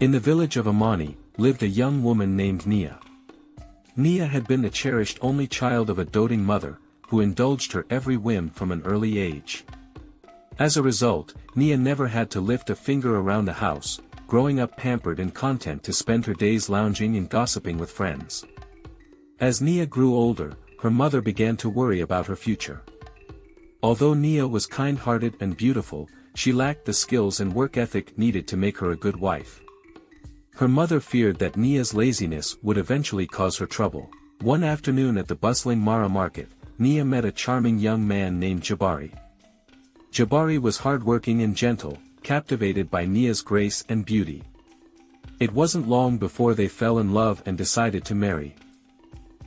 In the village of Amani, lived a young woman named Nia. Nia had been the cherished only child of a doting mother, who indulged her every whim from an early age. As a result, Nia never had to lift a finger around the house, growing up pampered and content to spend her days lounging and gossiping with friends. As Nia grew older, her mother began to worry about her future. Although Nia was kind-hearted and beautiful, she lacked the skills and work ethic needed to make her a good wife. Her mother feared that Nia's laziness would eventually cause her trouble. One afternoon at the bustling Mara market, Nia met a charming young man named Jabari. Jabari was hardworking and gentle, captivated by Nia's grace and beauty. It wasn't long before they fell in love and decided to marry.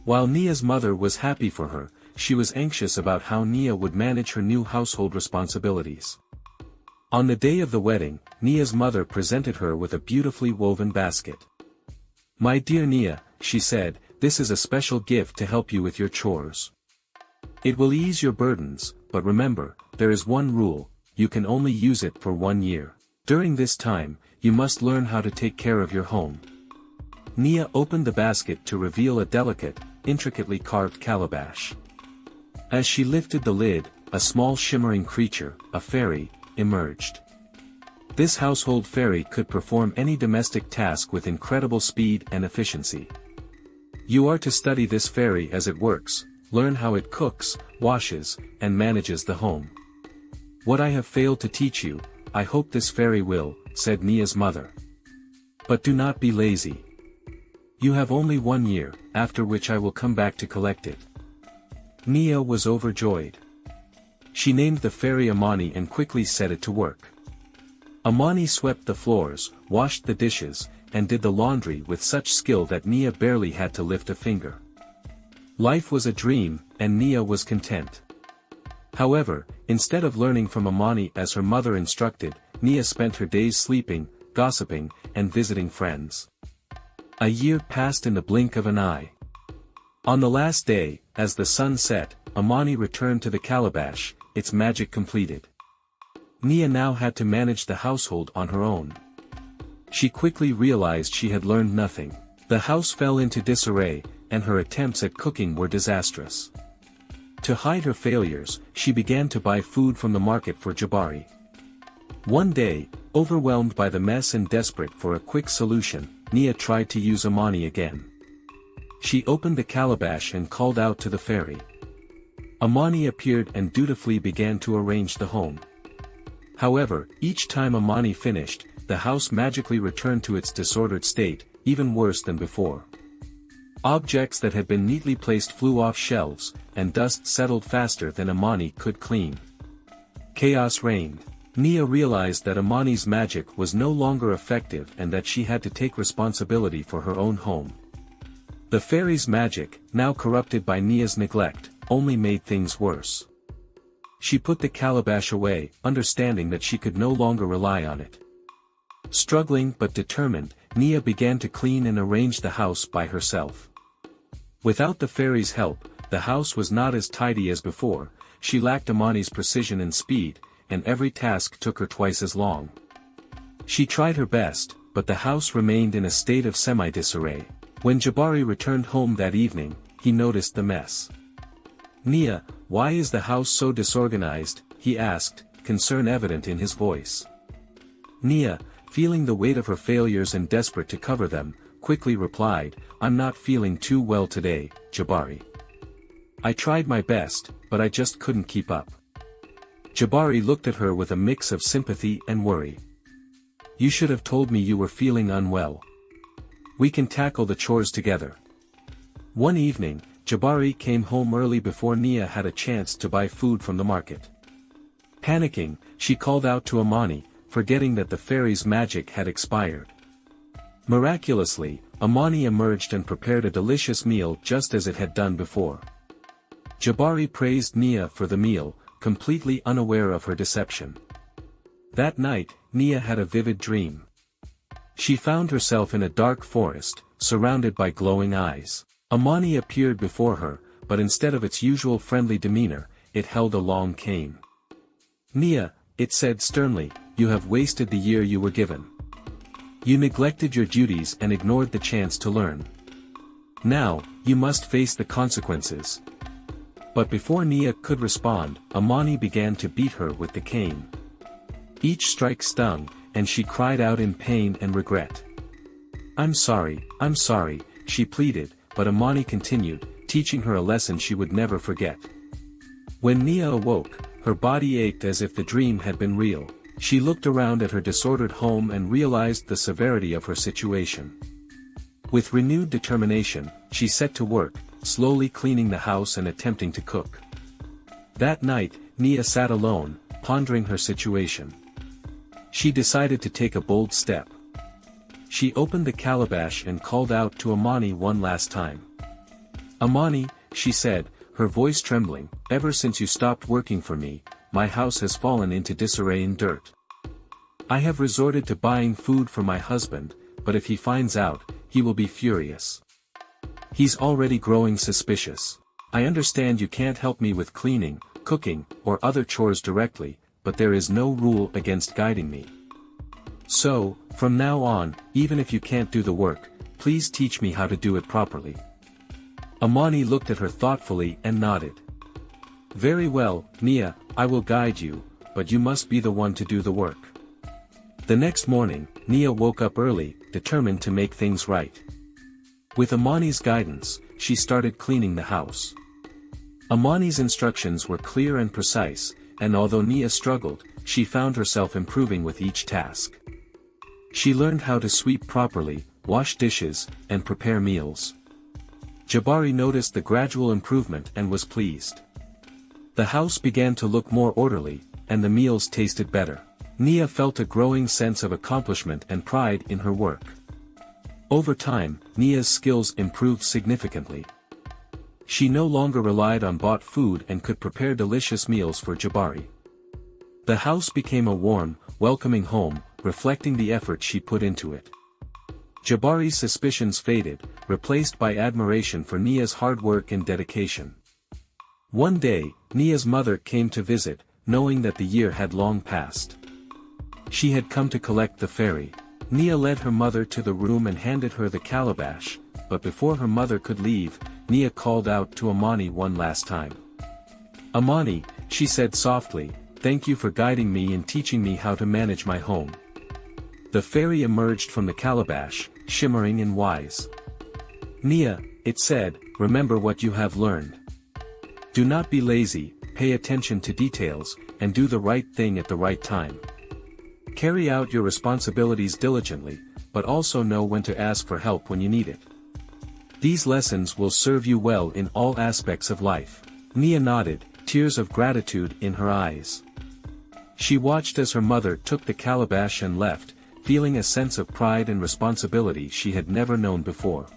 While Nia's mother was happy for her, she was anxious about how Nia would manage her new household responsibilities. On the day of the wedding, Nia's mother presented her with a beautifully woven basket. "My dear Nia," she said, "this is a special gift to help you with your chores. It will ease your burdens, but remember, there is one rule: you can only use it for 1 year. During this time, you must learn how to take care of your home." Nia opened the basket to reveal a delicate, intricately carved calabash. As she lifted the lid, a small shimmering creature, a fairy, emerged. This household fairy could perform any domestic task with incredible speed and efficiency. "You are to study this fairy as it works, learn how it cooks, washes, and manages the home. What I have failed to teach you, I hope this fairy will," said Nia's mother. "But do not be lazy. You have only 1 year, after which I will come back to collect it." Nia was overjoyed. She named the fairy Amani and quickly set it to work. Amani swept the floors, washed the dishes, and did the laundry with such skill that Nia barely had to lift a finger. Life was a dream, and Nia was content. However, instead of learning from Amani as her mother instructed, Nia spent her days sleeping, gossiping, and visiting friends. A year passed in the blink of an eye. On the last day, as the sun set, Amani returned to the calabash, its magic completed. Nia now had to manage the household on her own. She quickly realized she had learned nothing. The house fell into disarray, and her attempts at cooking were disastrous. To hide her failures, she began to buy food from the market for Jabari. One day, overwhelmed by the mess and desperate for a quick solution, Nia tried to use Amani again. She opened the calabash and called out to the fairy. Amani appeared and dutifully began to arrange the home. However, each time Amani finished, the house magically returned to its disordered state, even worse than before. Objects that had been neatly placed flew off shelves, and dust settled faster than Amani could clean. Chaos reigned. Nia realized that Amani's magic was no longer effective and that she had to take responsibility for her own home. The fairy's magic, now corrupted by Nia's neglect, only made things worse. She put the calabash away, understanding that she could no longer rely on it. Struggling but determined, Nia began to clean and arrange the house by herself. Without the fairy's help, the house was not as tidy as before. She lacked Amani's precision and speed, and every task took her twice as long. She tried her best, but the house remained in a state of semi-disarray. When Jabari returned home that evening, he noticed the mess. "Nia, why is the house so disorganized?" he asked, concern evident in his voice. Nia, feeling the weight of her failures and desperate to cover them, quickly replied, "I'm not feeling too well today, Jabari. I tried my best, but I just couldn't keep up." Jabari looked at her with a mix of sympathy and worry. "You should have told me you were feeling unwell. We can tackle the chores together." One evening, Jabari came home early before Nia had a chance to buy food from the market. Panicking, she called out to Amani, forgetting that the fairy's magic had expired. Miraculously, Amani emerged and prepared a delicious meal just as it had done before. Jabari praised Nia for the meal, completely unaware of her deception. That night, Nia had a vivid dream. She found herself in a dark forest, surrounded by glowing eyes. Amani appeared before her, but instead of its usual friendly demeanor, it held a long cane. "Nia," it said sternly, "you have wasted the year you were given. You neglected your duties and ignored the chance to learn. Now, you must face the consequences. But before Nia could respond, Amani began to beat her with the cane. Each strike stung, and she cried out in pain and regret. I'm sorry, she pleaded, but Amani continued, teaching her a lesson she would never forget. When Nia awoke, her body ached as if the dream had been real. She looked around at her disordered home and realized the severity of her situation. With renewed determination, she set to work, slowly cleaning the house and attempting to cook. That night, Nia sat alone, pondering her situation. She decided to take a bold step. She opened the calabash and called out to Amani one last time. Amani, she said, her voice trembling, ever since you stopped working for me, my house has fallen into disarray and dirt. I have resorted to buying food for my husband, but if he finds out, he will be furious. He's already growing suspicious. I understand you can't help me with cleaning, cooking, or other chores directly, but there is no rule against guiding me. So, from now on, even if you can't do the work, please teach me how to do it properly. Amani looked at her thoughtfully and nodded. Very well, Nia, I will guide you, but you must be the one to do the work. The next morning, Nia woke up early, determined to make things right. With Amani's guidance, she started cleaning the house. Amani's instructions were clear and precise, and although Nia struggled, she found herself improving with each task. She learned how to sweep properly, wash dishes, and prepare meals. Jabari noticed the gradual improvement and was pleased. The house began to look more orderly, and the meals tasted better. Nia felt a growing sense of accomplishment and pride in her work. Over time, Nia's skills improved significantly. She no longer relied on bought food and could prepare delicious meals for Jabari. The house became a warm, welcoming home, reflecting the effort she put into it. Jabari's suspicions faded, replaced by admiration for Nia's hard work and dedication. One day, Nia's mother came to visit, knowing that the year had long passed. She had come to collect the fairy. Nia led her mother to the room and handed her the calabash, but before her mother could leave, Nia called out to Amani one last time. Amani, she said softly, thank you for guiding me and teaching me how to manage my home. The fairy emerged from the calabash, shimmering and wise. Nia, it said, remember what you have learned. Do not be lazy, pay attention to details, and do the right thing at the right time. Carry out your responsibilities diligently, but also know when to ask for help when you need it. These lessons will serve you well in all aspects of life. Nia nodded, tears of gratitude in her eyes. She watched as her mother took the calabash and left, feeling a sense of pride and responsibility she had never known before.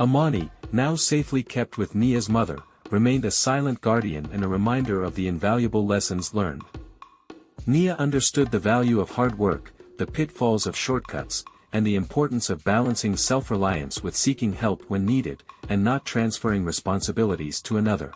Amani, now safely kept with Nia's mother, remained a silent guardian and a reminder of the invaluable lessons learned. Nia understood the value of hard work, the pitfalls of shortcuts, and the importance of balancing self-reliance with seeking help when needed, and not transferring responsibilities to another.